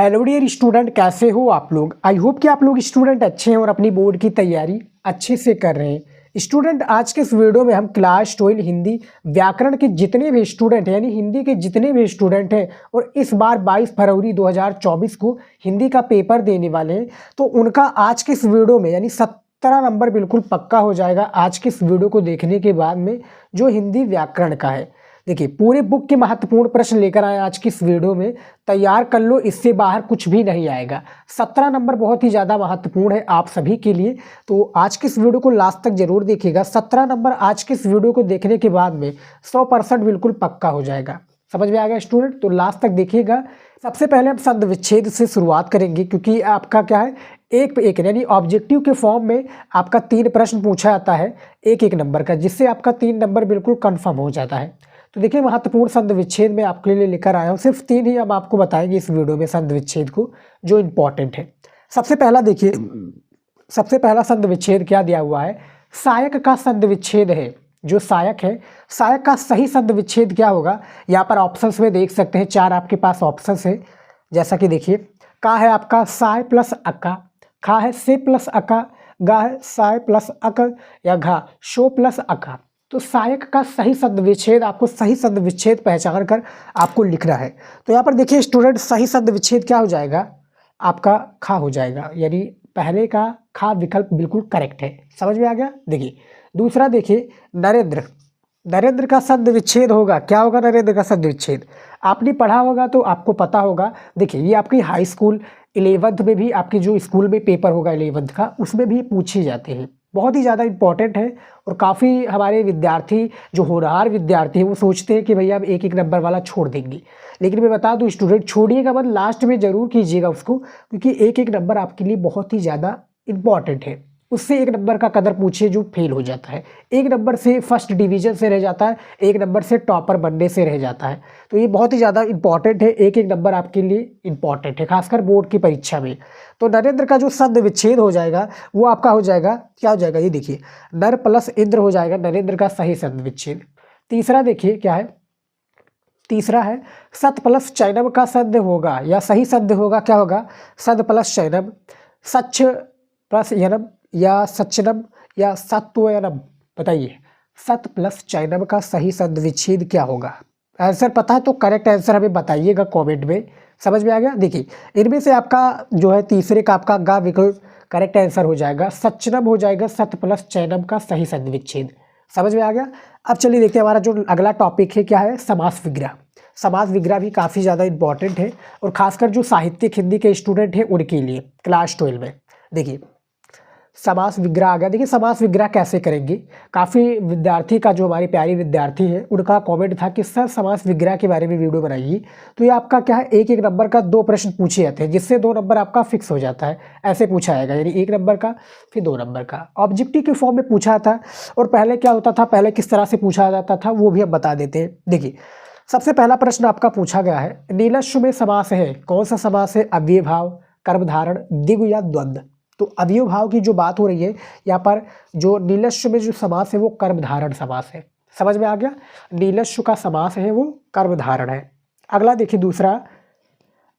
Hello dear student, कैसे हो आप लोग। आई होप कि आप लोग स्टूडेंट अच्छे हैं और अपनी बोर्ड की तैयारी अच्छे से कर रहे हैं। स्टूडेंट, आज के इस वीडियो में हम क्लास 12 हिंदी व्याकरण के जितने भी स्टूडेंट हैं, यानी हिंदी के जितने भी स्टूडेंट हैं और इस बार 22 फरवरी 2024 को हिंदी का पेपर देने वाले हैं, तो उनका आज के इस वीडियो में यानी 17 नंबर बिल्कुल पक्का हो जाएगा आज के इस वीडियो को देखने के बाद में, जो हिंदी व्याकरण का है। देखिए, पूरे बुक के महत्वपूर्ण प्रश्न लेकर आए आज की इस वीडियो में। तैयार कर लो, इससे बाहर कुछ भी नहीं आएगा। 17 नंबर बहुत ही ज़्यादा महत्वपूर्ण है आप सभी के लिए, तो आज की इस वीडियो को लास्ट तक जरूर देखिएगा। 17 नंबर आज की इस वीडियो को देखने के बाद में 100% बिल्कुल पक्का हो जाएगा। समझ में आ गया स्टूडेंट? तो लास्ट तक देखिएगा। सबसे पहले हम संधि विच्छेद से शुरुआत करेंगे, क्योंकि आपका क्या है, एक पे एक यानी ऑब्जेक्टिव के फॉर्म में आपका 3 प्रश्न पूछा जाता है एक एक नंबर का, जिससे आपका 3 नंबर बिल्कुल कन्फर्म हो जाता है। तो देखिए, महत्वपूर्ण संधि विच्छेद में आपके लिए लेकर आया हूँ। सिर्फ 3 ही हम आपको बताएंगे इस वीडियो में संधि विच्छेद को, जो इम्पोर्टेंट है। सबसे पहला देखिए, सबसे पहला संधि विच्छेद क्या दिया हुआ है, सहायक का संधि विच्छेद है। जो सहायक है, सहायक का सही संधि विच्छेद क्या होगा, यहाँ पर ऑप्शंस में देख सकते हैं। 4 आपके पास ऑप्शंस है, जैसा कि देखिए, का है आपका साय प्लस अका, खा है से प्लस अका, गा है साय प्लस अक, या घा शो प्लस अका। तो सहायक का सही संधि विच्छेद, आपको सही संधि विच्छेद पहचान कर आपको लिखना है। तो यहाँ पर देखिए स्टूडेंट, सही संधि विच्छेद क्या हो जाएगा, आपका खा हो जाएगा, यानी पहले का खा विकल्प बिल्कुल करेक्ट है। समझ में आ गया। देखिए दूसरा, देखिए नरेंद्र, नरेंद्र का संधि विच्छेद होगा, क्या होगा नरेंद्र का संधि विच्छेद, आपने पढ़ा होगा तो आपको पता होगा। देखिए, ये आपकी हाई स्कूल 11th में भी, आपके जो स्कूल में पेपर होगा 11th का, उसमें भी पूछे जाते हैं। बहुत ही ज़्यादा इंपॉर्टेंट है और काफ़ी हमारे विद्यार्थी, जो होनहार विद्यार्थी हैं, वो सोचते हैं कि भैया अब एक एक नंबर वाला छोड़ देंगे। लेकिन मैं बता दूं स्टूडेंट, छोड़िएगा मत, लास्ट में ज़रूर कीजिएगा उसको, क्योंकि एक एक नंबर आपके लिए बहुत ही ज़्यादा इंपॉर्टेंट है। उससे एक नंबर का कदर पूछिए जो फेल हो जाता है, एक नंबर से फर्स्ट डिवीज़न से रह जाता है, एक नंबर से टॉपर बनने से रह जाता है। तो ये बहुत ही ज़्यादा इंपॉर्टेंट है, एक एक नंबर आपके लिए इंपॉर्टेंट है, खासकर बोर्ड की परीक्षा में। तो नरेंद्र का जो संधि विच्छेद हो जाएगा वो आपका हो जाएगा, क्या हो जाएगा, ये देखिए, नर प्लस इंद्र हो जाएगा नरेंद्र का सही संधि विच्छेद। तीसरा देखिए क्या है, तीसरा है सत प्लस चैनम का संधि होगा, या सही संधि होगा, क्या होगा, सद प्लस चैनम, सच प्लस यनम, या सचनम, या सत्वयनम। बताइए, सत प्लस चैनम का सही संधि विच्छेद क्या होगा। आंसर पता है तो करेक्ट आंसर हमें बताइएगा कमेंट में। समझ में आ गया। देखिए, इनमें से आपका जो है तीसरे का आपका गा विकल्प करेक्ट आंसर हो जाएगा, सचनम हो जाएगा सत प्लस चैनम का सही संधि विच्छेद। समझ में आ गया। अब चलिए देखते हैं, हमारा जो अगला टॉपिक है क्या है, समास विग्रह। समास विग्रह भी काफ़ी ज़्यादा इंपॉर्टेंट है, और खासकर जो साहित्यिक हिंदी के स्टूडेंट हैं उनके लिए क्लास 12 में। देखिए, समास विग्रह आ गया। देखिए, समास विग्रह कैसे करेंगे, काफ़ी विद्यार्थी का, जो हमारे प्यारे विद्यार्थी हैं, उनका कमेंट था कि सर समास विग्रह के बारे में वीडियो बनाइए। तो ये आपका क्या है, एक एक नंबर का 2 प्रश्न पूछे जाते हैं, जिससे 2 नंबर आपका फिक्स हो जाता है। ऐसे पूछा जाएगा, यानी 1 नंबर का फिर 2 नंबर का, ऑब्जेक्टिव के फॉर्म में पूछा था। और पहले क्या होता था, पहले किस तरह से पूछा जाता था वो भी हम बता देते हैं। देखिए, सबसे पहला प्रश्न आपका पूछा गया है, नीलस्व में समास है, कौन सा समास है, अव्यय भाव, कर्मधारण, द्विगु या द्वंद्व। तो अव्यय भाव की जो बात हो रही है यहाँ पर, जो नीलस्व में जो समास है वो कर्मधारण समास है। समझ में आ गया। नीलस्व का समास है वो कर्मधारण है। अगला देखिए दूसरा,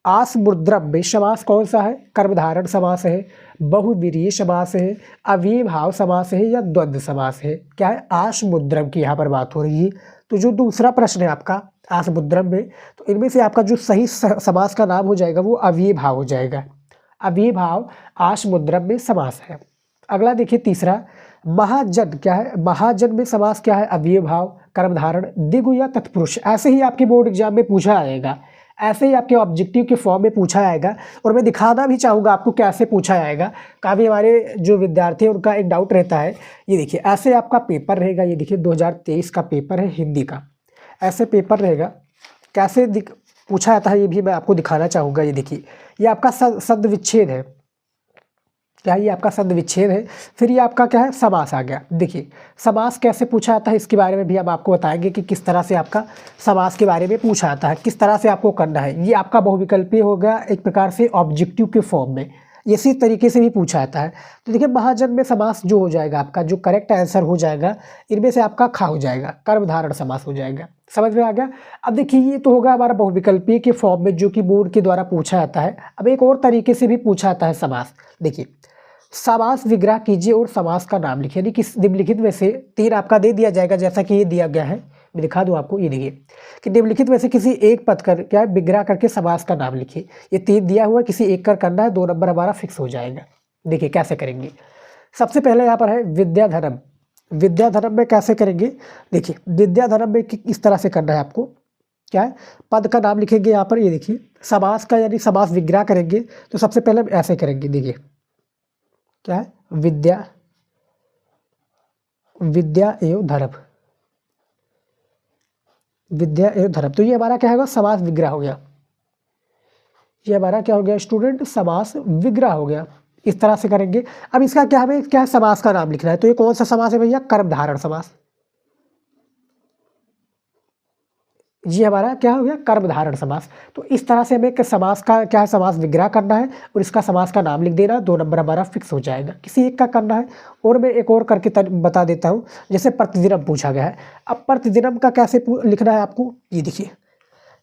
आसमुद्रम में समास कौन सा है, कर्मधारण समास है, बहुव्रीहि समास है, अव्यय भाव समास है, या द्वंद्व समास है। क्या है, आसमुद्रम की यहाँ पर बात हो रही है। तो जो दूसरा प्रश्न है आपका आसमुद्रम में, तो इनमें से आपका जो सही समास का नाम हो जाएगा वो अव्यय भाव हो जाएगा। अव्यय भाव आसमुद्रम में समास है। अगला देखिए तीसरा, महाजन, क्या है, महाजन में समास क्या है, अव्यय भाव, कर्मधारण, द्विगु या तत्पुरुष। ऐसे ही आपके बोर्ड एग्जाम में पूछा आएगा, ऐसे ही आपके ऑब्जेक्टिव के फॉर्म में पूछा आएगा, और मैं दिखाना भी चाहूँगा आपको कैसे पूछा जाएगा। काफ़ी हमारे जो विद्यार्थी हैं उनका एक डाउट रहता है। ये देखिए, ऐसे आपका पेपर रहेगा, ये देखिए 2023 का पेपर है हिंदी का, ऐसे पेपर रहेगा, कैसे पूछा जाता है ये भी मैं आपको दिखाना चाहूँगा। ये देखिए, ये आपका संधि विच्छेद है, क्या ये आपका संधि विच्छेद है। फिर ये आपका क्या है, समास आ गया। देखिए, समास कैसे पूछा जाता है इसके बारे में भी हम आपको बताएंगे कि किस तरह से आपका समास के बारे में पूछा जाता है, किस तरह से आपको करना है। ये आपका बहुविकल्पीय हो गया एक प्रकार से ऑब्जेक्टिव के फॉर्म में, इसी तरीके से भी पूछा जाता है। तो देखिए, महाजन में समास जो हो जाएगा आपका, जो करेक्ट आंसर हो जाएगा, इनमें से आपका खा हो जाएगा, कर्मधारण समास हो जाएगा। समझ में आ गया। अब देखिए ये तो होगा हमारा बहुविकल्पीय के फॉर्म में जो कि बोर्ड के द्वारा पूछा जाता है। अब एक और तरीके से भी पूछा जाता है समास। देखिए समास विग्रह कीजिए और समास का नाम लिखिए, यानी कि निम्नलिखित में से 3 आपका दे दिया जाएगा, जैसा कि ये दिया गया है, मैं दिखा दूं आपको। ये देखिए कि निम्नलिखित में से किसी एक पद कर क्या विग्रह करके समास का नाम लिखिए। ये 3 दिया हुआ है, किसी एक कर करना है, 2 नंबर हमारा फिक्स हो जाएगा। देखिए कैसे करेंगे। सबसे पहले यहाँ पर है विद्याधरम। विद्याधरम में कैसे करेंगे, देखिए विद्याधरम में इस तरह से करना है आपको। क्या है, पद का नाम लिखेंगे यहाँ पर। ये देखिए समास का यानी समास विग्रह करेंगे तो सबसे पहले हम ऐसे करेंगे। देखिए क्या है, विद्या, विद्या एवं धर्म, विद्या एवं धर्म। तो ये हमारा क्या होगा, समास विग्रह हो गया। ये हमारा क्या हो गया स्टूडेंट, समास विग्रह हो गया। इस तरह से करेंगे। अब इसका क्या, हमें क्या समास का नाम लिखना है। तो ये कौन सा समास है भैया, कर्मधारय समास। ये हमारा क्या हो गया, कर्मधारय समास। तो इस तरह से हमें एक समास का क्या है, समास विग्रह करना है और इसका समास का नाम लिख देना, 2 नंबर हमारा फिक्स हो जाएगा। किसी एक का करना है। और मैं एक और करके बता देता हूँ, जैसे प्रतिदिनम पूछा गया है। अब प्रतिदिनम का कैसे लिखना है आपको, ये देखिए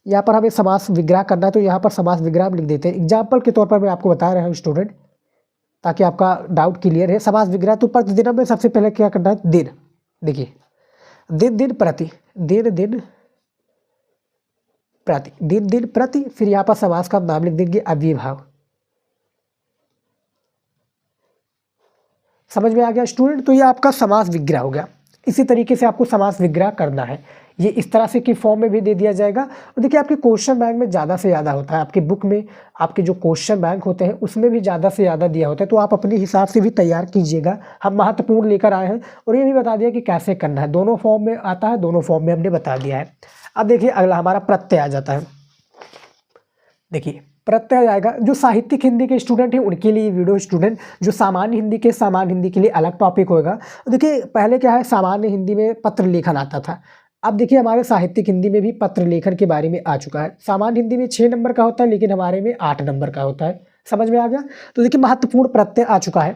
यहाँ पर हमें समास विग्रह करना है, तो यहाँ पर समास विग्रह हम लिख देते हैं। एग्जाम्पल के तौर पर मैं आपको बता रहा हूँ स्टूडेंट, ताकि आपका डाउट क्लियर है। समास विग्रह तो प्रतिदिनम में सबसे पहले क्या करना है, दिन। देखिए दिन दिन प्रति, दिन दिन प्रति, दिन दिन प्रति। फिर यहाँ पर समास का नाम लिख देंगे अव्ययभाव। समझ में आ गया स्टूडेंट। तो ये आपका समास विग्रह हो गया। इसी तरीके से आपको समास विग्रह करना है। ये इस तरह से कि फॉर्म में भी दे दिया जाएगा। और देखिए आपके क्वेश्चन बैंक में ज़्यादा से ज़्यादा होता है, आपकी बुक में आपके जो क्वेश्चन बैंक होते हैं उसमें भी ज़्यादा से ज़्यादा दिया होता है। तो आप अपने हिसाब से भी तैयार कीजिएगा। हम महत्वपूर्ण लेकर आए हैं और ये भी बता दिया कि कैसे करना है। दोनों फॉर्म में आता है, दोनों फॉर्म में हमने बता दिया है। अब देखिए अगला हमारा प्रत्यय आ जाता है। देखिए प्रत्यय आएगा, जो साहित्यिक हिंदी के स्टूडेंट हैं उनके लिए वीडियो, स्टूडेंट जो सामान्य हिंदी के, सामान्य हिंदी के लिए अलग टॉपिक होगा। देखिए पहले क्या है, सामान्य हिंदी में पत्र लेखन आता था। अब देखिए हमारे साहित्यिक हिंदी में भी पत्र लेखन के बारे में आ चुका है। सामान्य हिंदी में 6 नंबर का होता है, लेकिन हमारे में 8 नंबर का होता है। समझ में आ गया। तो देखिए महत्वपूर्ण प्रत्यय आ चुका है।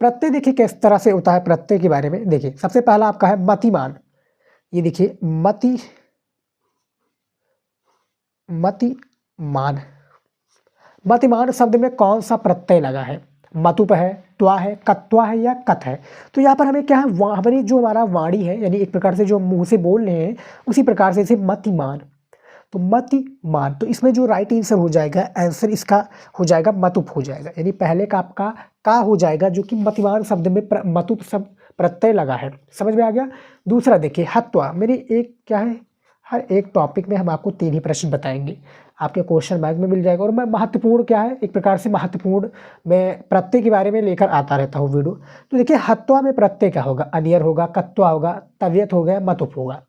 प्रत्यय देखिए किस तरह से होता है, प्रत्यय के बारे में देखिए। सबसे पहला आपका है मतिमान। ये देखिए मतिमान। मतिमान शब्द में कौन सा प्रत्यय लगा है, मतुप है, त्वा है, कत्वा है या कत है। तो यहाँ पर हमें क्या है, हमारी जो हमारा वाणी है, यानी एक प्रकार से जो मुंह से बोल रहे हैं उसी प्रकार से इसे मतिमान। तो मतिमान, तो इसमें जो राइट आंसर हो जाएगा, आंसर इसका हो जाएगा मतुप हो जाएगा। यानी पहले का आपका का हो जाएगा, जो कि मतिमान शब्द में मतुप शब्द प्रत्यय लगा है। समझ में आ गया। दूसरा देखिए हत्वा। मेरी एक क्या है, हर एक टॉपिक में हम आपको 3 ही प्रश्न बताएंगे, आपके क्वेश्चन बैंक में मिल जाएगा। और मैं महत्वपूर्ण क्या है, एक प्रकार से महत्वपूर्ण मैं प्रत्यय के बारे में लेकर आता रहता हूँ वीडियो। तो देखिए हत्वा में प्रत्यय क्या होगा, अनियर होगा, कत्वा होगा, तवियत हो गया, मतुप होगा।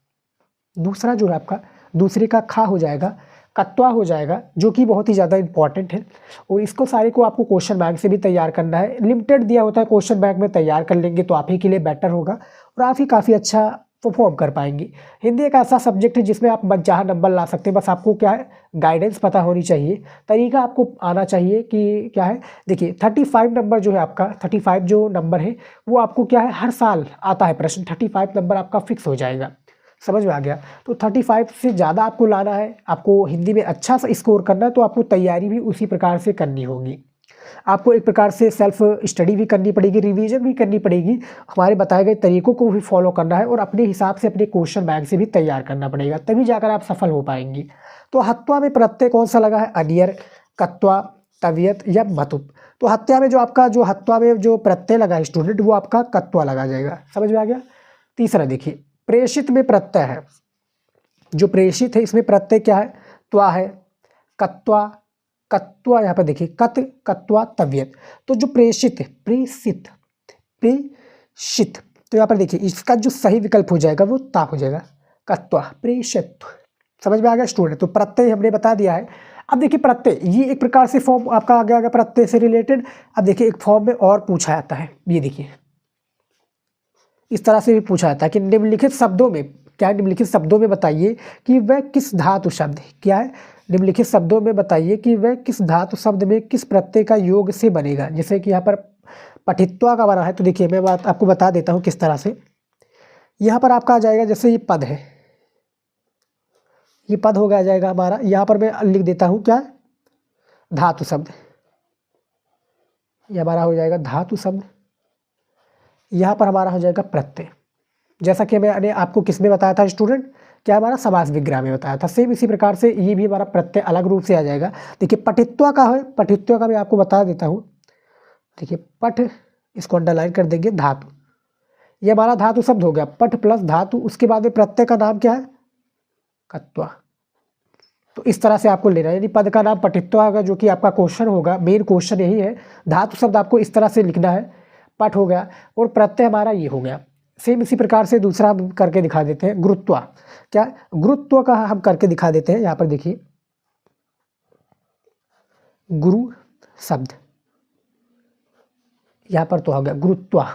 दूसरा जो है आपका, दूसरे का खा हो जाएगा, कत्वा हो जाएगा, जो कि बहुत ही ज़्यादा इंपॉर्टेंट है। और इसको सारे को आपको क्वेश्चन बैंक से भी तैयार करना है। लिमिटेड दिया होता है, क्वेश्चन बैंक में तैयार कर लेंगे तो आप ही के लिए बेटर होगा और आप ही काफ़ी अच्छा परफॉर्म कर पाएंगे। हिंदी एक ऐसा सब्जेक्ट है जिसमें आप जहाँ नंबर ला सकते हैं, बस आपको क्या है, गाइडेंस पता होनी चाहिए, तरीका आपको आना चाहिए कि क्या है। देखिए 35 नंबर जो है आपका, 35 जो नंबर है वो आपको क्या है, हर साल आता है प्रश्न। 35 नंबर आपका फिक्स हो जाएगा। समझ में आ गया। तो 35 से ज़्यादा आपको लाना है, आपको हिंदी में अच्छा सा स्कोर करना है, तो आपको तैयारी भी उसी प्रकार से करनी होगी। आपको एक प्रकार से सेल्फ स्टडी भी करनी पड़ेगी, रिवीजन भी करनी पड़ेगी, हमारे बताए गए तरीकों को भी फॉलो करना है और अपने हिसाब से अपने क्वेश्चन बैंक से भी तैयार करना पड़ेगा, तभी जाकर आप सफल हो पाएंगे। तो हत्वा में प्रत्यय कौन सा लगा है, अनियर, कत्वा, तवियत या मतुप। तो हत्या में जो आपका, जो हत्वा में जो प्रत्यय लगा है स्टूडेंट, वो आपका कत्वा लगा जाएगा। समझ में आ गया। तीसरा देखिए प्रेषित में प्रत्यय है, जो प्रेषित है इसमें प्रत्यय क्या है, त्वा है, कत्वा, कत्वा यहाँ पर देखिए कत, कत्वा, तव्यत। तो जो प्रेषित है, प्रेषित, प्रेषित, तो यहाँ पर देखिए इसका जो सही विकल्प हो जाएगा वो ता हो जाएगा, कत्वा, प्रेषित। समझ में आ गया स्टूडेंट। तो प्रत्यय हमने बता दिया है। अब देखिए प्रत्यय, ये एक प्रकार से फॉर्म आपका आ गया प्रत्यय से रिलेटेड। अब देखिए एक फॉर्म में और पूछा जाता है, ये देखिए इस तरह से भी पूछा जाता है कि निम्नलिखित शब्दों में, क्या है, निम्नलिखित शब्दों में बताइए कि वह किस धातु शब्द, क्या है, निम्नलिखित शब्दों में बताइए कि वह किस धातु शब्द में किस प्रत्यय का योग से बनेगा। जैसे कि यहाँ पर पठित्वा का बना है, तो देखिए मैं बात आपको बता देता हूँ किस तरह से। यहाँ पर आपका आ जाएगा, जैसे ये पद है, ये पद हो गया जाएगा हमारा। यहाँ पर मैं लिख देता हूँ क्या, धातु शब्द, ये हमारा हो जाएगा धातु शब्द। यहाँ पर हमारा हो जाएगा प्रत्यय, जैसा कि मैंने आपको किसमें बताया था स्टूडेंट, क्या हमारा समास विग्रह में बताया था। सेम इसी प्रकार से ये भी हमारा प्रत्यय अलग रूप से आ जाएगा। देखिए पठित्वा का है, पठित्वा का मैं आपको बता देता हूँ। देखिए पठ, इसको अंडरलाइन कर देंगे, धातु, ये हमारा धातु शब्द हो गया, पठ प्लस धातु, उसके बाद में प्रत्यय का नाम क्या है, कत्वा। तो इस तरह से आपको लेना है, यानी पद का नाम पठित्वा का, जो कि आपका क्वेश्चन होगा, मेन क्वेश्चन यही है। धातु शब्द आपको इस तरह से लिखना है, पठ हो गया, और प्रत्यय हमारा ये हो गया। सेम इसी प्रकार से दूसरा हम करके दिखा देते हैं, गुरुत्वा। क्या, गुरुत्व का हम करके दिखा देते हैं। यहाँ पर देखिए गुरु शब्द, यहाँ पर तो हो गया गुरुत्वा।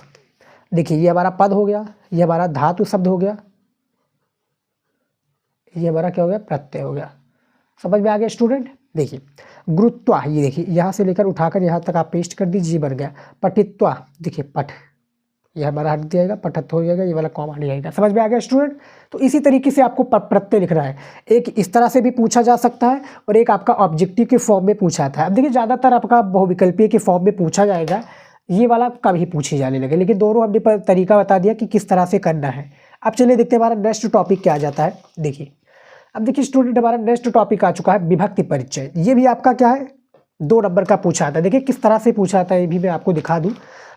देखिए ये हमारा पद हो गया, ये हमारा धातु शब्द हो गया, ये हमारा क्या हो गया, प्रत्यय हो गया। समझ में आ गया स्टूडेंट। देखिए गुरुत्वा, ये देखिए यहाँ से लेकर उठाकर यहाँ तक आप पेस्ट कर दीजिए, बन गया पठित्वा। देखिए पठ, ये हमारा हट जाएगा, पठत्व हो जाएगा, ये वाला कॉमा हट जाएगा। समझ में आ गया स्टूडेंट। तो इसी तरीके से आपको प्रत्यय लिखना है। एक इस तरह से भी पूछा जा सकता है, और एक आपका ऑब्जेक्टिव के फॉर्म में पूछा जाता है। अब देखिए ज़्यादातर आपका बहुविकल्पीय के फॉर्म में पूछा जाएगा, ये वाला कम ही पूछे जाने लगे, लेकिन दोनों हमने तरीका बता दिया कि किस तरह से करना है। अब चलिए देखते हैं हमारा नेक्स्ट टॉपिक क्या आ जाता है। देखिए अब देखिए स्टूडेंट, हमारा नेक्स्ट टॉपिक आ चुका है विभक्ति परिचय। ये भी आपका क्या है, 2 नंबर का पूछा आता है। देखिए किस तरह से पूछा आता है, ये भी मैं आपको दिखा दूं,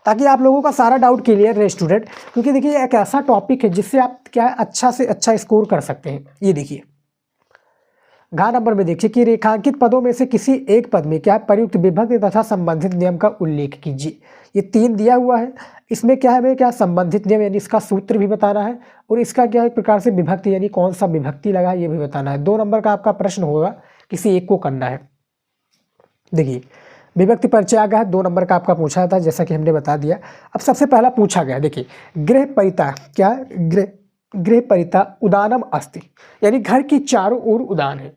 ताकि आप लोगों का सारा डाउट क्लियर रहे स्टूडेंट। क्योंकि देखिए एक ऐसा टॉपिक है जिससे आप क्या है, अच्छा से अच्छा स्कोर कर सकते हैं। ये देखिए घ नंबर में देखिए कि रेखांकित पदों में से किसी एक पद में क्या है, प्रयुक्त विभक्ति तथा संबंधित नियम का उल्लेख कीजिए। ये 3 दिया हुआ है, इसमें क्या है, हमें क्या संबंधित नियम यानी इसका सूत्र भी बताना है, और इसका क्या है एक प्रकार से विभक्ति यानी कौन सा विभक्ति लगा ये भी बताना है। 2 नंबर का आपका प्रश्न होगा, किसी एक को करना है। देखिए विभक्ति परिचय आ गया है, 2 नंबर का आपका पूछा था, जैसा कि हमने बता दिया। अब सबसे पहला पूछा गया, देखिए गृह परिता, क्या गृह परिता उदानम अस्ति, यानी घर की चारों ओर उदान है,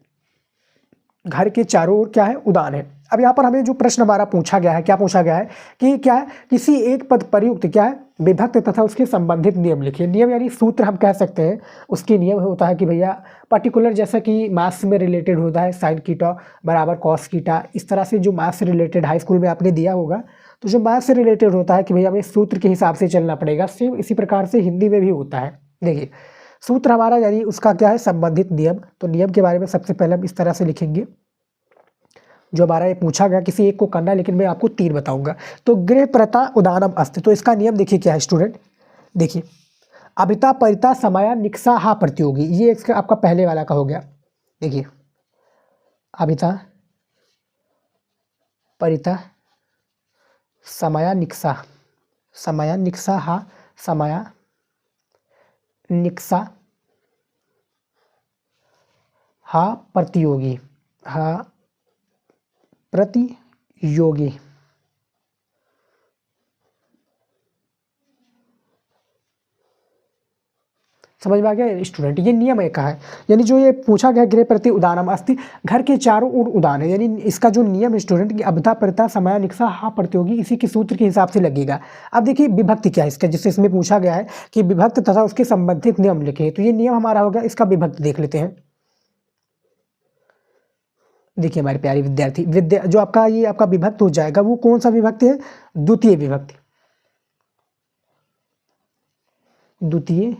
घर के चारों ओर क्या है, उदान है। अब यहाँ पर हमें जो प्रश्न हमारा पूछा गया है, क्या पूछा गया है कि क्या है, किसी एक पद प्रयुक्त क्या है विभक्त तथा उसके संबंधित नियम लिखिए। नियम यानी सूत्र हम कह सकते हैं। उसके नियम होता है कि भैया पर्टिकुलर, जैसा कि मास में रिलेटेड होता है, साइन कीटा बराबर कॉस कीटा, इस तरह से जो मास से रिलेटेड हाई स्कूल में आपने दिया होगा, तो जो मास से रिलेटेड होता है कि भैया हमें सूत्र के हिसाब से चलना पड़ेगा। सेम इसी प्रकार से हिंदी में भी होता है। देखिए सूत्र हमारा यानी उसका क्या है, संबंधित नियम। तो नियम के बारे में सबसे पहले हम इस तरह से लिखेंगे, जो हमारा ये पूछा गया, किसी एक को करना है, लेकिन मैं आपको 3 बताऊंगा। तो गृह प्रता उदानम अस्ति, तो इसका नियम देखिए क्या है स्टूडेंट। देखिए अभिता परिता समया निक्सा हा प्रतियोगी, ये इसका आपका पहले वाला का हो गया। देखिए अभिता परिता समया निक्सा, समया निक्सा हा, समया निक्सा हा प्रतियोगी, हा प्रतियोगी। समझ में आ गया स्टूडेंट। ये नियम है कहा है, यानी जो ये पूछा गया गृह प्रति उदानम अस्ति, घर के चारों ओर उदान है, यानी इसका जो नियम है स्टूडेंट कि अभिता परिता समया निक्सा हा प्रतियोगी, इसी के सूत्र के हिसाब से लगेगा। अब देखिए विभक्ति क्या है इसका, जिससे इसमें पूछा गया है कि विभक्त तथा उसके संबंधित नियम लिखे, तो ये नियम हमारा होगा। इसका विभक्ति देख लेते हैं। देखिए हमारे प्यारे विद्यार्थी, जो आपका ये आपका विभक्त हो जाएगा, वो कौन सा विभक्ति है, द्वितीय विभक्ति, द्वितीय,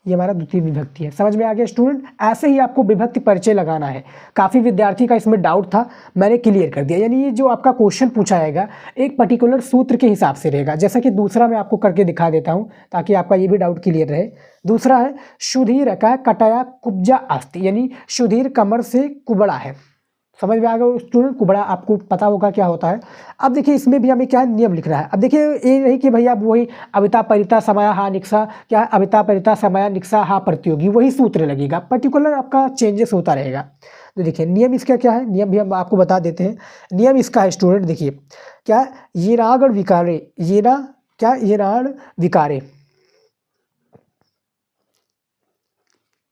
ये हमारा द्वितीय विभक्ति है। समझ में आ गया स्टूडेंट। ऐसे ही आपको विभक्ति परिचय लगाना है। काफ़ी विद्यार्थी का इसमें डाउट था, मैंने क्लियर कर दिया। यानी ये जो आपका क्वेश्चन पूछा जाएगा एक पर्टिकुलर सूत्र के हिसाब से रहेगा। जैसा कि दूसरा मैं आपको करके दिखा देता हूँ, ताकि आपका ये भी डाउट क्लियर रहे। दूसरा है सुधीर का कटाया कुब्जा अस्ति, यानी सुधीर कमर से कुबड़ा है। समझ में आ गया स्टूडेंट, कुबड़ा आपको पता होगा क्या होता है। अब देखिए इसमें भी हमें क्या नियम लिखना है। अब देखिए ये नहीं कि भैया वही अभिता परिता समया हा निक्सा, क्या है अभिता परिता समया निक्सा हा प्रतियोगी, वही सूत्र लगेगा, पर्टिकुलर आपका चेंजेस होता रहेगा। तो देखिए नियम इसका क्या है, नियम भी हम आपको बता देते हैं। नियम इसका है स्टूडेंट, देखिए क्या ये रागण विकारे, ये ना क्या ये राण विकारे,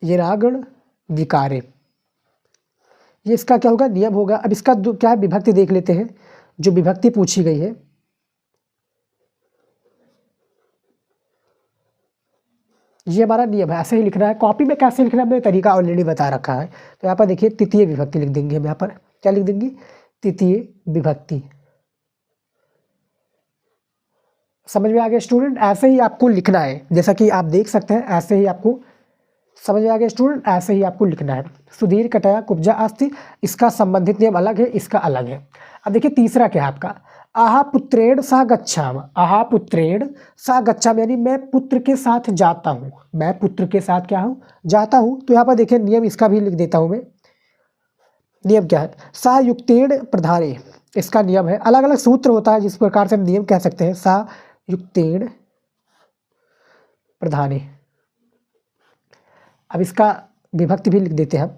ये रागण विकारे, ये इसका क्या होगा, नियम होगा। अब इसका क्या है विभक्ति देख लेते हैं, जो विभक्ति पूछी गई है। ये हमारा नियम है, ऐसे ही लिखना है। कॉपी में कैसे लिखना है हमने तरीका ऑलरेडी बता रखा है। तो यहाँ पर देखिए तृतीय विभक्ति लिख देंगे हम, यहाँ पर क्या लिख देंगे, तृतीय विभक्ति। समझ में आ गया स्टूडेंट? ऐसे ही आपको लिखना है, जैसा कि आप देख सकते हैं, ऐसे ही आपको समझ में आ गया स्टूडेंट, ऐसे ही आपको लिखना है। सुधीर कटया कुब्जा अस्ति, इसका संबंधित नियम अलग है, इसका अलग है। अब देखिए तीसरा क्या है आपका, आहा पुत्रेण सा गच्छाम, आहा पुत्रेण सा गच्छाम, यानी मैं पुत्र के साथ जाता हूँ, मैं पुत्र के साथ क्या हूँ, जाता हूँ। तो यहाँ पर देखिए नियम इसका भी लिख देता हूँ मैं। नियम क्या है, सा युक्तेण प्रधाने, इसका नियम है। अलग अलग सूत्र होता है जिस प्रकार से हम नियम कह सकते हैं। सा युक्तेण प्रधाने, अब इसका विभक्ति भी लिख देते हैं हम।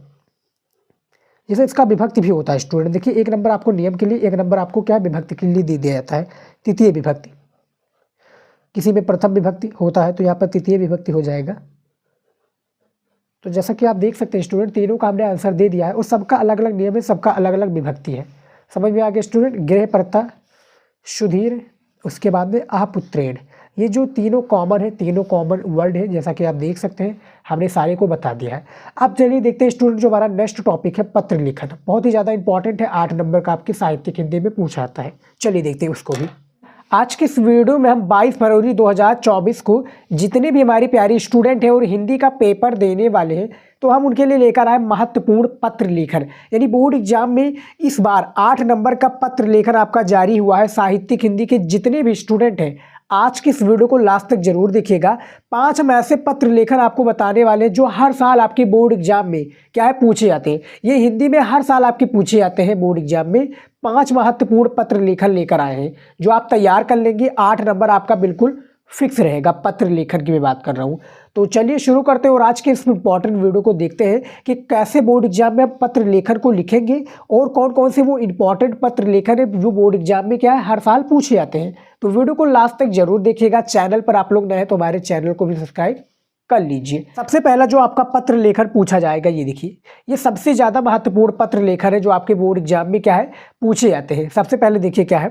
जैसे इसका विभक्ति भी होता है स्टूडेंट, देखिए एक नंबर आपको नियम के लिए, एक नंबर आपको क्या विभक्ति के लिए दे दिया जाता है, तृतीय विभक्ति। किसी में प्रथम विभक्ति होता है तो यहाँ पर तृतीय विभक्ति हो जाएगा। तो जैसा कि आप देख सकते हैं स्टूडेंट, तीनों का हमने आंसर दे दिया है और सबका अलग अलग नियम है, सबका अलग अलग विभक्ति है। समझ में आ गया स्टूडेंट? गृहपर्ता, सुधीर, उसके बाद में आपुत्रेण, ये जो तीनों कॉमन है, तीनों कॉमन वर्ड है, जैसा कि आप देख सकते हैं हमने सारे को बता दिया है। अब चलिए देखते हैं स्टूडेंट, जो हमारा नेक्स्ट टॉपिक है पत्र लिखन, बहुत ही ज़्यादा इंपॉर्टेंट है, 8 नंबर का आपके साहित्यिक हिंदी में पूछा आता है। चलिए देखते हैं उसको भी। आज के इस वीडियो में हम 22 फरवरी 2024 को जितने भी हमारी प्यारी स्टूडेंट हैं और हिंदी का पेपर देने वाले हैं, तो हम उनके लिए लेकर आए महत्वपूर्ण पत्र लेखन, यानी बोर्ड एग्जाम में इस बार 8 नंबर का पत्र लेखन आपका जारी हुआ है। साहित्यिक हिंदी के जितने भी स्टूडेंट हैं, आज की इस वीडियो को लास्ट तक जरूर देखिएगा। 5 हम ऐसे पत्र लेखन आपको बताने वाले हैं जो हर साल आपके बोर्ड एग्जाम में क्या है पूछे जाते हैं। ये हिंदी में हर साल आपके पूछे जाते हैं बोर्ड एग्जाम में। 5 महत्वपूर्ण पत्र लेखन लेकर आए हैं जो आप तैयार कर लेंगे, 8 नंबर आपका बिल्कुल फिक्स रहेगा। पत्र लेखन की मैं बात कर रहा हूँ। तो चलिए शुरू करते हैं और आज के इस इंपॉर्टेंट वीडियो को देखते हैं कि कैसे बोर्ड एग्जाम में आप पत्र लेखन को लिखेंगे और कौन कौन से वो इंपॉर्टेंट पत्र लेखन है जो बोर्ड एग्जाम में क्या है हर साल पूछे जाते हैं। तो वीडियो को लास्ट तक जरूर देखिएगा। चैनल पर आप लोग नए हैं तो हमारे चैनल को भी सब्सक्राइब कर लीजिए। सबसे पहला जो आपका पत्र लेखन पूछा जाएगा, ये देखिए, ये सबसे ज़्यादा महत्वपूर्ण पत्र लेखन है जो आपके बोर्ड एग्जाम में क्या है पूछे जाते हैं। सबसे पहले देखिए क्या है,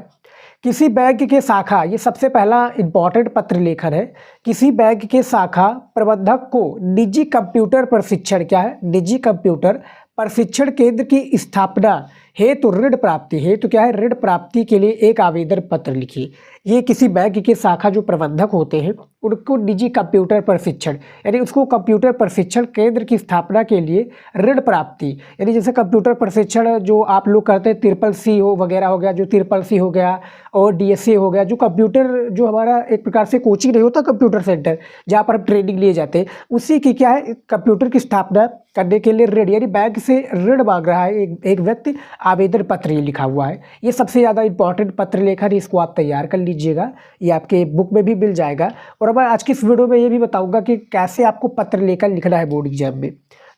किसी बैंक के शाखा, ये सबसे पहला इंपॉर्टेंट पत्र लेखन है। किसी बैंक के शाखा प्रबंधक को निजी कंप्यूटर प्रशिक्षण, क्या है, निजी कंप्यूटर प्रशिक्षण केंद्र की स्थापना हेतु ऋण प्राप्ति, हेतु क्या है, ऋण प्राप्ति के लिए एक आवेदन पत्र लिखिए। ये किसी बैंक के शाखा जो प्रबंधक होते हैं उनको निजी कंप्यूटर प्रशिक्षण, यानी उसको कंप्यूटर प्रशिक्षण केंद्र की स्थापना के लिए ऋण प्राप्ति, यानी जैसे कंप्यूटर प्रशिक्षण जो आप लोग करते हैं, CCC हो वगैरह हो गया, जो CCC हो गया और DSA हो गया, जो कंप्यूटर जो हमारा एक प्रकार से कोचिंग नहीं होता, कंप्यूटर सेंटर जहाँ पर हम ट्रेनिंग लिए जाते हैं, उसी की क्या है कंप्यूटर की स्थापना करने के लिए ऋण, यानी बैंक से ऋण मांग रहा है एक व्यक्ति, आवेदन पत्र ये लिखा हुआ है। ये सबसे ज़्यादा इंपॉर्टेंट पत्र लेखन, इसको आप तैयार कर लीजिएगा, ये आपके बुक में भी मिल जाएगा। और मैं आज की इस वीडियो में ये भी बताऊंगा कि कैसे आपको पत्र लेखन लिखना है बोर्ड एग्जाम में,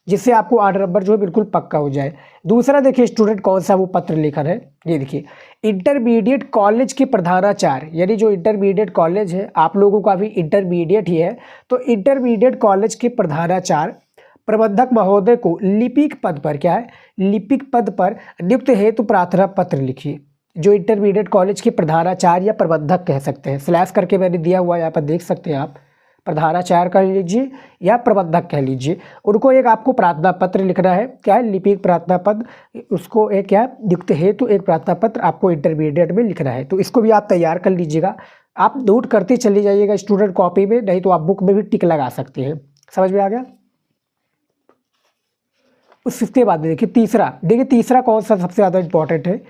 जिससे आपको 8 नंबर जो है बिल्कुल पक्का हो जाए। दूसरा देखिए स्टूडेंट कौन सा वो पत्र लेखन है, ये देखिए, इंटरमीडिएट कॉलेज के प्रधानाचार्य, यानी जो इंटरमीडिएट कॉलेज है, आप लोगों का भी इंटरमीडिएट ही है, तो इंटरमीडिएट कॉलेज के प्रधानाचार्य प्रबंधक महोदय को लिपिक पद पर, क्या है, लिपिक पद पर नियुक्त हेतु प्रार्थना पत्र लिखिए। जो इंटरमीडिएट कॉलेज के प्रधानाचार्य या प्रबंधक कह सकते हैं, स्लैश करके मैंने दिया हुआ है यहाँ पर देख सकते हैं आप, प्रधानाचार्य कह लीजिए या प्रबंधक कह लीजिए, उनको एक आपको प्रार्थना पत्र लिखना है, क्या है, लिपिक प्रार्थना पद, उसको एक क्या नियुक्त हेतु एक प्रार्थना पत्र आपको इंटरमीडिएट में लिखना है। तो इसको भी आप तैयार कर लीजिएगा। आप नोट करते चले जाइएगा स्टूडेंट कॉपी में, नहीं तो आप बुक में भी टिक लगा सकते हैं। समझ में आ गया? उसके बाद देखिए तीसरा, देखिए तीसरा कौन सा सबसे ज़्यादा इंपॉर्टेंट है,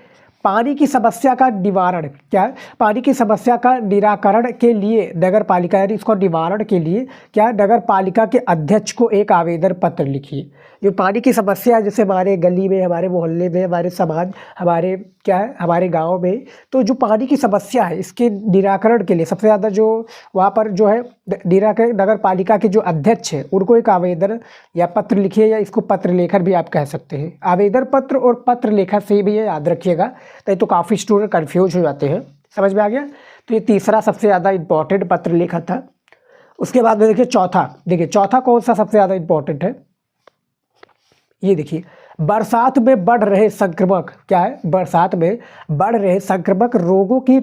पानी की समस्या का निवारण, क्या है, पानी की समस्या का निराकरण के लिए नगर पालिका, यानी इसको निवारण के लिए क्या है, नगर पालिका के अध्यक्ष को एक आवेदन पत्र लिखिए। जो पानी की समस्या है, जैसे हमारे गली में, हमारे मोहल्ले में, हमारे समाज, हमारे क्या है, हमारे गांव में, तो जो पानी की समस्या है इसके निराकरण के लिए सबसे ज़्यादा जो वहाँ पर जो है निराकरण, नगर पालिका के जो अध्यक्ष है उनको एक आवेदन या पत्र लिखिए, या इसको पत्र लेखन भी आप कह सकते हैं। आवेदन पत्र और पत्र लेखन से भी ये याद रखिएगा, नहीं तो काफ़ी स्टूडेंट कन्फ्यूज हो जाते हैं। समझ में आ गया? तो ये तीसरा सबसे ज़्यादा इंपॉर्टेंट पत्र लेखन था। उसके बाद में देखिए चौथा, देखिए चौथा कौन सा सबसे ज़्यादा इंपॉर्टेंट है, ये देखिए, बरसात में बढ़ रहे संक्रमक, क्या है, बरसात में बढ़ रहे संक्रमक रोगों की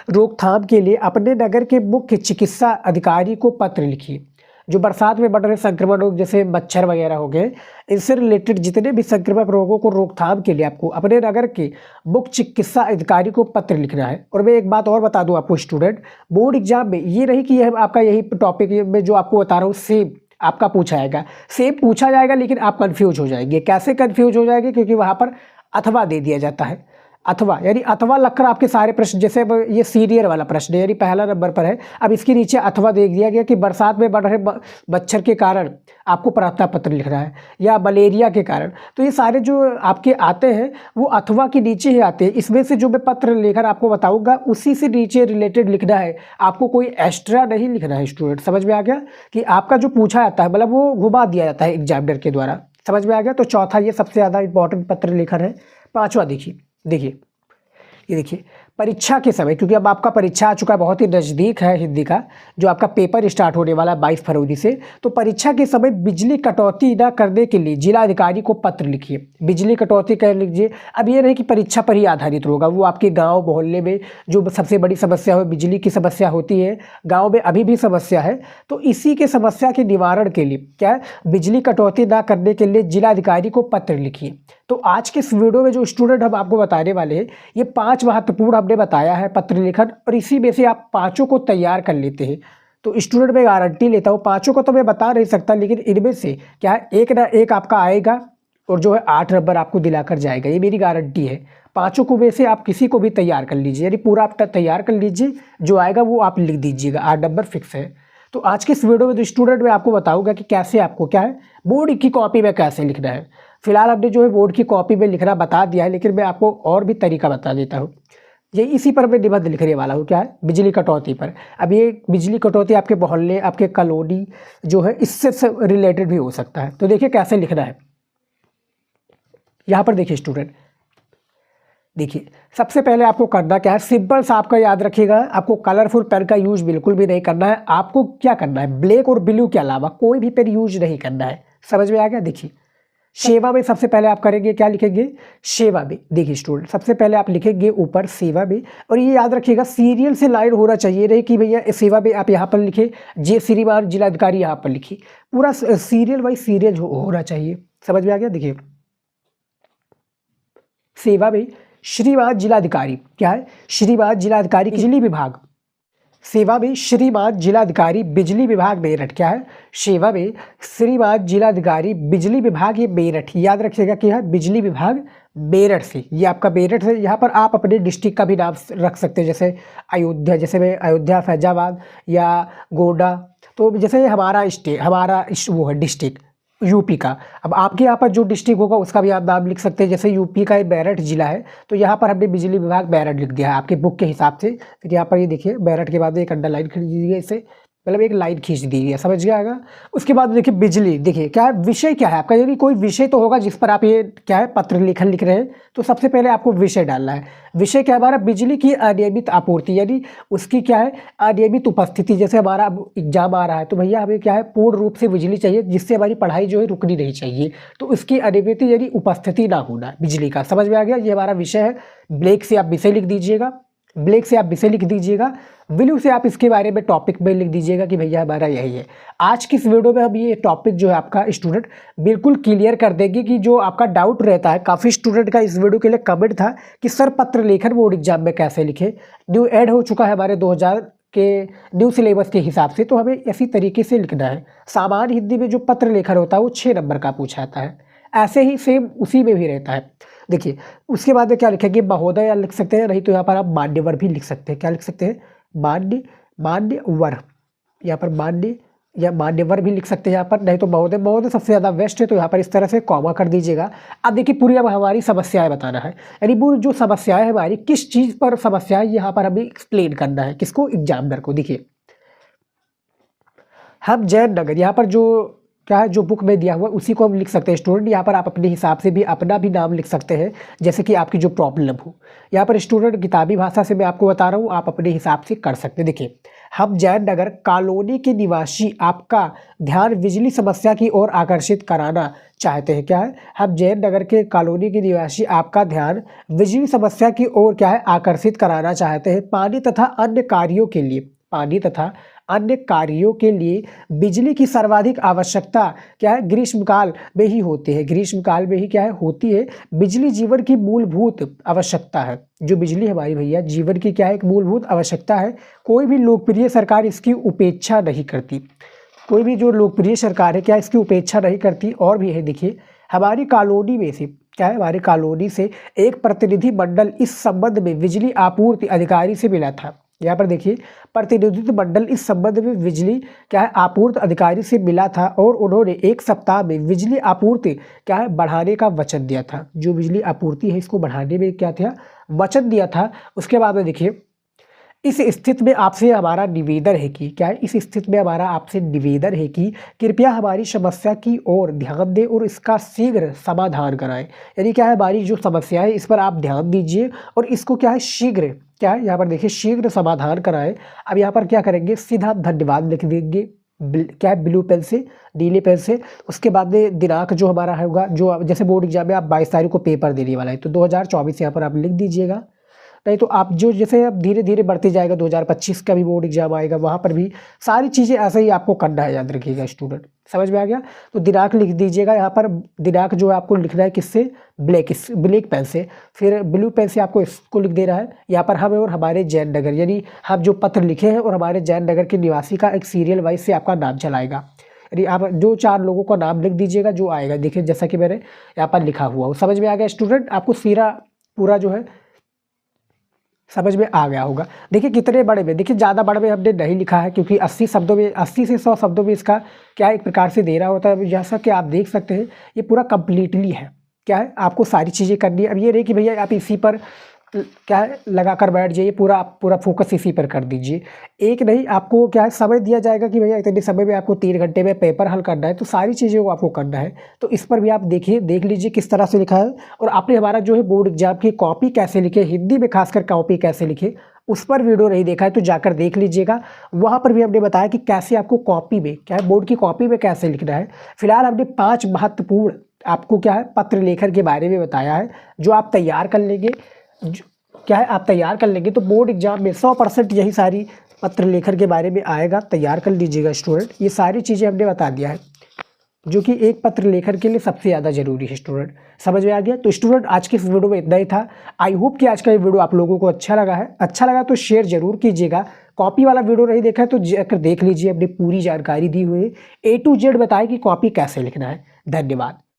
रोकथाम के लिए अपने नगर के मुख्य चिकित्सा अधिकारी को पत्र लिखिए। जो बरसात में बढ़ रहे संक्रमण रोग जैसे मच्छर वगैरह हो गए, इससे रिलेटेड जितने भी संक्रमक रोगों को रोकथाम के लिए आपको अपने नगर के मुख्य चिकित्सा अधिकारी को पत्र लिखना है। और मैं एक बात और बता दूं आपको स्टूडेंट, बोर्ड एग्जाम में ये नहीं कि यह आपका यही टॉपिक में जो आपको बता रहा हूँ सेम आपका पूछा जाएगा, सेम पूछा जाएगा, लेकिन आप कंफ्यूज हो जाएंगे। कैसे कंफ्यूज हो जाएंगे? क्योंकि वहाँ पर अथवा दे दिया जाता है। अथवा यानी अथवा लगकर आपके सारे प्रश्न, जैसे अब ये सीरियल वाला प्रश्न है यानी पहला नंबर पर है, अब इसके नीचे अथवा दे दिया गया कि बरसात में बढ़ रहे मच्छर के कारण आपको प्रार्थना पत्र लिखना है, या मलेरिया के कारण। तो ये सारे जो आपके आते हैं वो अथवा के नीचे ही आते हैं। इसमें से जो मैं पत्र लेकर आपको बताऊंगा उसी से नीचे रिलेटेड लिखना है, आपको कोई एक्स्ट्रा नहीं लिखना है। स्टूडेंट समझ में आ गया कि आपका जो पूछा जाता है मतलब वो घुमा दिया जाता है एग्जामिनर के द्वारा। समझ में आ गया? तो चौथा ये सबसे ज़्यादा इंपॉर्टेंट पत्र लेखन है। पाँचवा देखिए, ये देखिए परीक्षा के समय, क्योंकि अब आपका परीक्षा आ चुका है, बहुत ही नज़दीक है हिंदी का, जो आपका पेपर स्टार्ट होने वाला है 22 फरवरी से। तो परीक्षा के समय बिजली कटौती न करने के लिए जिला अधिकारी को पत्र लिखिए। बिजली कटौती कर लीजिए। अब ये नहीं कि परीक्षा पर ही आधारित होगा, वो आपके गांव मोहल्ले में जो सबसे बड़ी समस्या हो, बिजली की समस्या होती है, गाँव में अभी भी समस्या है, तो इसी के समस्या के निवारण के लिए क्या है, बिजली कटौती न करने के लिए जिला अधिकारी को पत्र लिखिए। तो आज के इस वीडियो में जो स्टूडेंट हम आपको बताने वाले हैं, ये 5 महत्वपूर्ण हमने बताया है पत्र लेखन, और इसी में से आप 5 को तैयार कर लेते हैं। तो स्टूडेंट मैं गारंटी लेता हूँ, 5 को तो मैं बता नहीं सकता, लेकिन इनमें से क्या है एक ना एक आपका आएगा और जो है 8 नंबर आपको दिलाकर जाएगा, ये मेरी गारंटी है। 5 को में से आप किसी को भी तैयार कर लीजिए, यानी पूरा आप तैयार कर लीजिए, जो आएगा वो आप लिख दीजिएगा, 8 नंबर फिक्स है। तो आज के इस वीडियो में तो स्टूडेंट मैं आपको बताऊंगा कि कैसे आपको क्या है बोर्ड की कॉपी में कैसे लिखना है। फिलहाल हमने जो है बोर्ड की कॉपी में लिखना बता दिया है, लेकिन मैं आपको और भी तरीका बता देता हूँ। ये इसी पर मैं निबंध लिखने वाला हूँ, क्या है, बिजली कटौती पर। अब ये बिजली कटौती आपके मोहल्ले, आपके कॉलोनी जो है इससे रिलेटेड भी हो सकता है। तो देखिए कैसे लिखना है। यहाँ पर देखिए स्टूडेंट, देखिए सबसे पहले आपको करना क्या है, सिंपल सा आपका याद रखिएगा, आपको कलरफुल पेन का यूज बिल्कुल भी नहीं करना है। आपको क्या करना है, ब्लैक और ब्लू के अलावा कोई भी पेन यूज नहीं करना है। समझ में आ गया? देखिए सेवा में सबसे पहले आप करेंगे, क्या लिखेंगे, सेवा में। देखिए स्टूडेंट सबसे पहले आप लिखेंगे ऊपर सेवा में, और ये याद रखिएगा सीरियल से लाइन होना चाहिए, नहीं कि भैया सेवा में आप यहाँ पर लिखे जे श्रीमान जिलाधिकारी यहाँ पर लिखिए, पूरा सीरियल वाइज सीरियल होना चाहिए। समझ में आ गया? देखिए सेवा में श्रीमान जिलाधिकारी, क्या है, श्रीमान जिलाधिकारी बिजली विभाग। सेवा में श्रीमान जिलाधिकारी बिजली विभाग मेरठ, क्या है, सेवा में श्रीमान जिलाधिकारी बिजली विभाग ये मेरठ, याद रखिएगा कि है बिजली विभाग मेरठ से, ये आपका मेरठ है। यहाँ पर आप अपने डिस्ट्रिक्ट का भी नाम रख सकते हैं, जैसे अयोध्या, जैसे मैं अयोध्या, फैजाबाद या गोंडा। तो जैसे हमारा वो है डिस्ट्रिक्ट यूपी का, अब आपके यहाँ पर जो डिस्ट्रिक्ट होगा उसका भी आप नाम लिख सकते हैं। जैसे यूपी का मेरठ जिला है, तो यहाँ पर हमने बिजली विभाग मेरठ लिख दिया है आपके बुक के हिसाब से। फिर यहाँ पर ये देखिए मेरठ के बाद एक अंडरलाइन खींच दीजिए, इसे मतलब एक लाइन खींच दीजिए, समझ गया आएगा। उसके बाद देखिए बिजली, देखिए क्या है, विषय क्या है आपका, यानी कोई विषय तो होगा जिस पर आप ये क्या है पत्र लेखन लिख रहे हैं। तो सबसे पहले आपको विषय डालना है। विषय क्या है हमारा, बिजली की अनियमित आपूर्ति, यानी उसकी क्या है अनियमित उपस्थिति। जैसे हमारा एग्जाम आ रहा है तो भैया हमें क्या है पूर्ण रूप से बिजली चाहिए, जिससे हमारी पढ़ाई जो है रुकनी नहीं चाहिए। तो उसकी अनियमित यानी उपस्थिति ना होना बिजली का। समझ में आ गया? ये हमारा विषय है। ब्लैक से आप विषय लिख दीजिएगा, ब्लैक से आप विषय लिख दीजिएगा, ब्लू से आप इसके बारे में टॉपिक में लिख दीजिएगा कि भैया हमारा यही है। आज की इस वीडियो में हम ये टॉपिक जो है आपका स्टूडेंट बिल्कुल क्लियर कर देंगे कि जो आपका डाउट रहता है। काफ़ी स्टूडेंट का इस वीडियो के लिए कमेंट था कि सर पत्र लेखन बोर्ड एग्जाम में कैसे लिखे। न्यू ऐड हो चुका है हमारे 2000 के न्यू सिलेबस के हिसाब से, तो हमें इसी तरीके से लिखना है। सामान्य हिंदी में जो पत्र लेखन होता है वो 6 नंबर का पूछा जाता है, ऐसे ही सेम उसी में भी रहता है। देखिए उसके बाद में क्या लिखेंगे, महोदय लिख सकते हैं, नहीं तो यहाँ पर आप मान्यवर भी लिख सकते हैं। क्या लिख सकते हैं, मान्यवर, यहाँ पर मान्य या मान्यवर भी लिख सकते हैं यहाँ पर, नहीं तो महोदय। महोदय सबसे ज़्यादा बेस्ट है, तो यहाँ पर इस तरह से कॉमा कर दीजिएगा। अब देखिए पूरी अब हमारी समस्याएं बताना है, यानी वो जो समस्याएं है हमारी किस चीज़ पर समस्याएं, यहाँ पर हमें एक्सप्लेन करना है। किसको, एग्जामिनर को। देखिए हम जैन नगर, यहाँ पर जो क्या है जो बुक में दिया हुआ है उसी को हम लिख सकते हैं स्टूडेंट। यहाँ पर आप अपने हिसाब से भी अपना भी नाम लिख सकते हैं, जैसे कि आपकी जो प्रॉब्लम हो। यहाँ पर स्टूडेंट किताबी भाषा से मैं आपको बता रहा हूँ, आप अपने हिसाब से कर सकते हैं। देखिए, हम जैन नगर कॉलोनी के निवासी आपका ध्यान बिजली समस्या की ओर आकर्षित कराना चाहते हैं। क्या है, हम जैन नगर के कॉलोनी के निवासी आपका ध्यान बिजली समस्या की ओर क्या है आकर्षित कराना चाहते हैं। पानी तथा अन्य कार्यों के लिए बिजली की सर्वाधिक आवश्यकता क्या है ग्रीष्मकाल में ही होती है। ग्रीष्मकाल में ही क्या है होती है। बिजली जीवन की मूलभूत आवश्यकता है। जो बिजली हमारी भैया जीवन की क्या है एक मूलभूत आवश्यकता है। कोई भी लोकप्रिय सरकार इसकी उपेक्षा नहीं करती। कोई भी जो लोकप्रिय सरकार है क्या इसकी उपेक्षा नहीं करती। और भी है, देखिए हमारी कॉलोनी में से क्या है, हमारी कॉलोनी से एक प्रतिनिधि मंडल इस संबंध में बिजली आपूर्ति अधिकारी से मिला था। यहाँ पर देखिए, प्रतिनिधित्व मंडल इस संबंध में बिजली क्या है आपूर्ति अधिकारी से मिला था और उन्होंने एक सप्ताह में बिजली आपूर्ति क्या है बढ़ाने का वचन दिया था। जो बिजली आपूर्ति है इसको बढ़ाने में क्या था वचन दिया था। उसके बाद में देखिए, इस स्थिति में आपसे हमारा निवेदन है कि क्या है, इस स्थिति में हमारा आपसे निवेदन है कि कृपया हमारी समस्या की ओर ध्यान दें और इसका शीघ्र समाधान कराएं। यानी क्या है, हमारी जो समस्या है इस पर आप ध्यान दीजिए और इसको क्या है शीघ्र क्या है यहाँ पर देखिए शीघ्र समाधान कराएं। अब यहाँ पर क्या करेंगे, सीधा धन्यवाद लिख देंगे क्या है ब्लू पेन से, नीले पेन से। उसके बाद में दिनांक जो हमारा होगा, जो जैसे बोर्ड एग्जाम में आप 22 तारीख को पेपर देने वाला है तो 2024 यहाँ पर आप लिख दीजिएगा। नहीं तो आप जो जैसे अब धीरे धीरे बढ़ते जाएगा 2025 का भी बोर्ड एग्जाम आएगा, वहाँ पर भी सारी चीज़ें ऐसे ही आपको करना है। याद रखिएगा स्टूडेंट, समझ में आ गया। तो दिनांक लिख दीजिएगा। यहाँ पर दिनांक जो है आपको लिखना है किससे, ब्लैक पेन से। फिर ब्लू पेन से आपको इसको लिख देना है। यहाँ पर हम और हमारे जैन नगर, यानी हम जो पत्र लिखे हैं और हमारे जैन नगर के निवासी का एक सीरियल वाइज से आपका नाम चलाएगा। यानी आप जो 4 लोगों का नाम लिख दीजिएगा जो आएगा। देखिए जैसा कि मैंने यहाँ पर लिखा हुआ हो, समझ में आ गया स्टूडेंट। आपको पूरा जो है समझ में आ गया होगा। देखिए कितने बड़े में, देखिए ज़्यादा बड़े में हमने नहीं लिखा है क्योंकि 80 शब्दों में 80 से 100 शब्दों में इसका क्या एक प्रकार से दे रहा होता है। जैसा कि आप देख सकते हैं ये पूरा कम्प्लीटली है। क्या है, आपको सारी चीज़ें करनी है। अब ये नहीं कि भैया आप इसी पर क्या है लगा कर बैठ जाइए, पूरा फोकस इसी पर कर दीजिए। एक नहीं, आपको क्या है समय दिया जाएगा कि भैया इतने समय में आपको 3 घंटे में पेपर हल करना है, तो सारी चीज़ों को आपको करना है। तो इस पर भी आप देख लीजिए किस तरह से लिखा है। और आपने हमारा जो है बोर्ड एग्जाम की कॉपी कैसे लिखे, हिंदी में खासकर कॉपी कैसे लिखे, उस पर वीडियो नहीं देखा है तो जाकर देख लीजिएगा। वहाँ पर भी हमने बताया कि कैसे आपको कॉपी में क्या है बोर्ड की कॉपी में कैसे लिखना है। फिलहाल हमने 5 महत्वपूर्ण आपको क्या है पत्र लेखन के बारे में बताया है, जो आप तैयार कर लेंगे। क्या है, आप तैयार कर लेंगे तो बोर्ड एग्जाम में 100% यही सारी पत्र लेखन के बारे में आएगा। तैयार कर लीजिएगा स्टूडेंट। ये सारी चीज़ें हमने बता दिया है जो कि एक पत्र लेखन के लिए सबसे ज़्यादा जरूरी है स्टूडेंट। समझ में आ गया। तो स्टूडेंट आज की इस वीडियो में इतना ही था। आई होप कि आज का ये वीडियो आप लोगों को अच्छा लगा है। अच्छा लगा तो शेयर जरूर कीजिएगा। कॉपी वाला वीडियो नहीं देखा है तो जाकर देख लीजिए, अपनी पूरी जानकारी दी हुई है, A to Z बताए कि कॉपी कैसे लिखना है। धन्यवाद।